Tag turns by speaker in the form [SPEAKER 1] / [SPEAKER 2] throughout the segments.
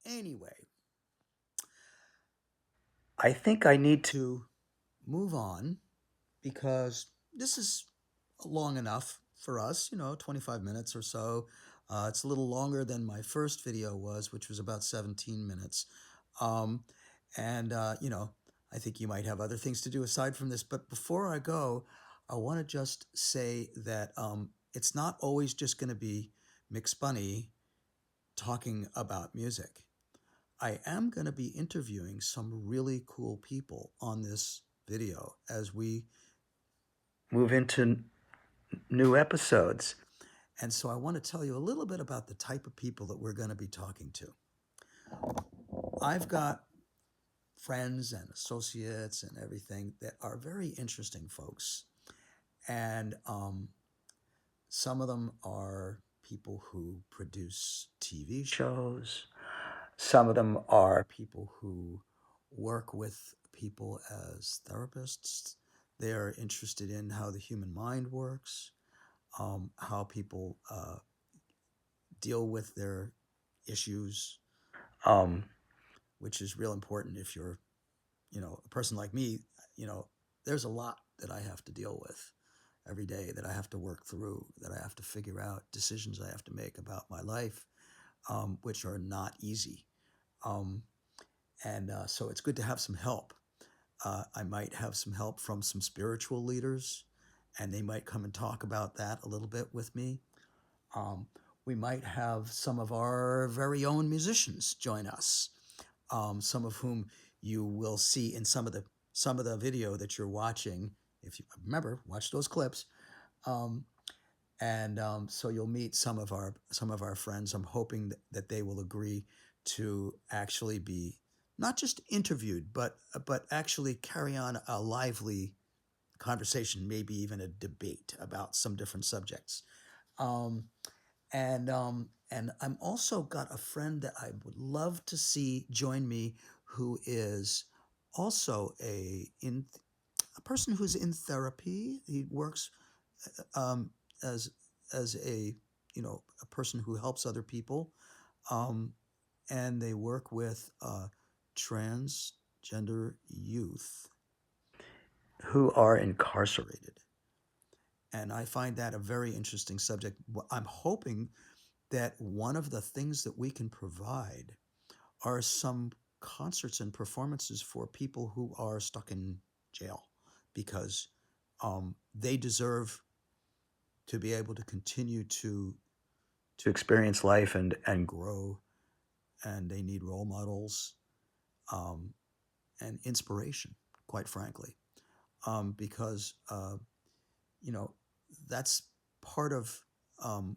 [SPEAKER 1] Anyway, I think I need to move on because this is long enough for us, 25 minutes or so. It's a little longer than my first video was, which was about 17 minutes. Um, and I think you might have other things to do aside from this. But before I go, I want to just say that it's not always just going to be Mx Bunny talking about music. I am going to be interviewing some really cool people on this video as we move into new episodes. And so I want to tell you a little bit about the type of people that we're going to be talking to. I've got friends and associates and everything that are very interesting folks. And some of them are people who produce TV shows. Some of them are people who work with people as therapists. They're interested in how the human mind works, how people deal with their issues, um, which is real important if you're, a person like me. There's a lot that I have to deal with every day, that I have to work through, that I have to figure out, decisions I have to make about my life, which are not easy. So it's good to have some help. I might have some help from some spiritual leaders, and they might come and talk about that a little bit with me. We might have some of our very own musicians join us, some of whom you will see in some of the video that you're watching. If you remember, watch those clips. So you'll meet some of our friends. I'm hoping that they will agree to actually be not just interviewed, but actually carry on a lively conversation, maybe even a debate about some different subjects. Um, and I'm also got a friend that I would love to see join me, who is also a person who's in therapy. He works um, as a a person who helps other people, um, and they work with transgender youth who are incarcerated. And I find that a very interesting subject. I'm hoping that one of the things that we can provide are some concerts and performances for people who are stuck in jail, because they deserve to be able to continue to experience life and grow, and they need role models, um, and inspiration, quite frankly, because you know that's part of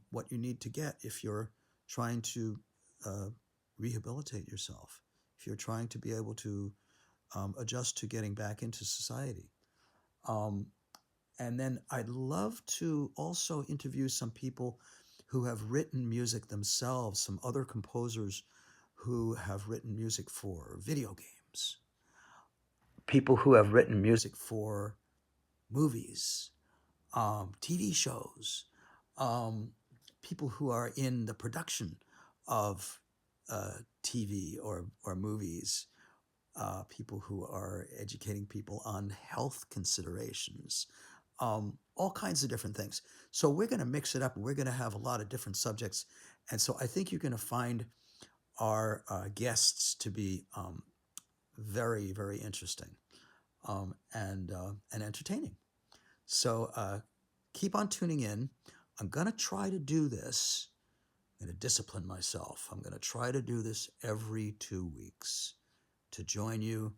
[SPEAKER 1] what you need to get if you're trying to uh, rehabilitate yourself, if you're trying to be able to adjust to getting back into society. Um, and then I'd love to also interview some people who have written music themselves, some other composers who have written music for video games, people who have written music for movies, TV shows, um, people who are in the production of TV or movies, people who are educating people on health considerations, all kinds of different things. So we're going to mix it up. We're going to have a lot of different subjects. And so I think you're going to find our guests to be very, very interesting, and entertaining. So keep on tuning in. I'm going to try to do this. I'm going to discipline myself. I'm going to try to do this every 2 weeks to join you.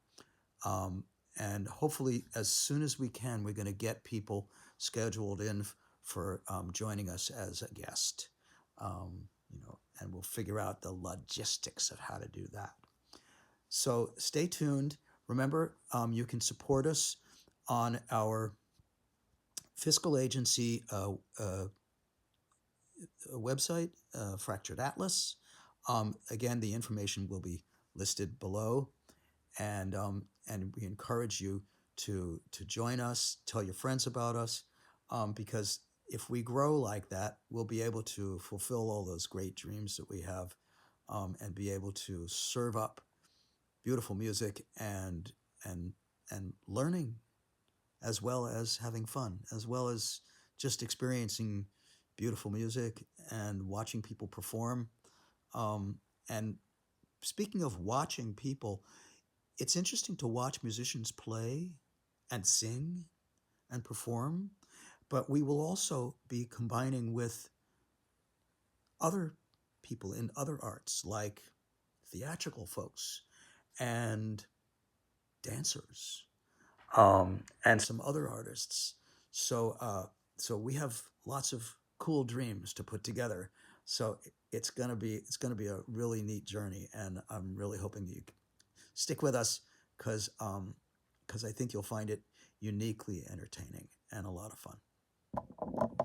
[SPEAKER 1] And hopefully, as soon as we can, we're going to get people scheduled in for joining us as a guest. And we'll figure out the logistics of how to do that. So stay tuned. Remember, you can support us on our fiscal agency website, Fractured Atlas. Again, the information will be listed below, and we encourage you to join us, tell your friends about us, because if we grow like that, we'll be able to fulfill all those great dreams that we have and be able to serve up beautiful music and and learning, as well as having fun, as well as just experiencing beautiful music and watching people perform. And speaking of watching people, it's interesting to watch musicians play and sing and perform, but we will also be combining with other people in other arts, like theatrical folks and dancers, and some other artists. So we have lots of cool dreams to put together. So it's gonna be a really neat journey, and I'm really hoping you stick with us, because I think you'll find it uniquely entertaining and a lot of fun.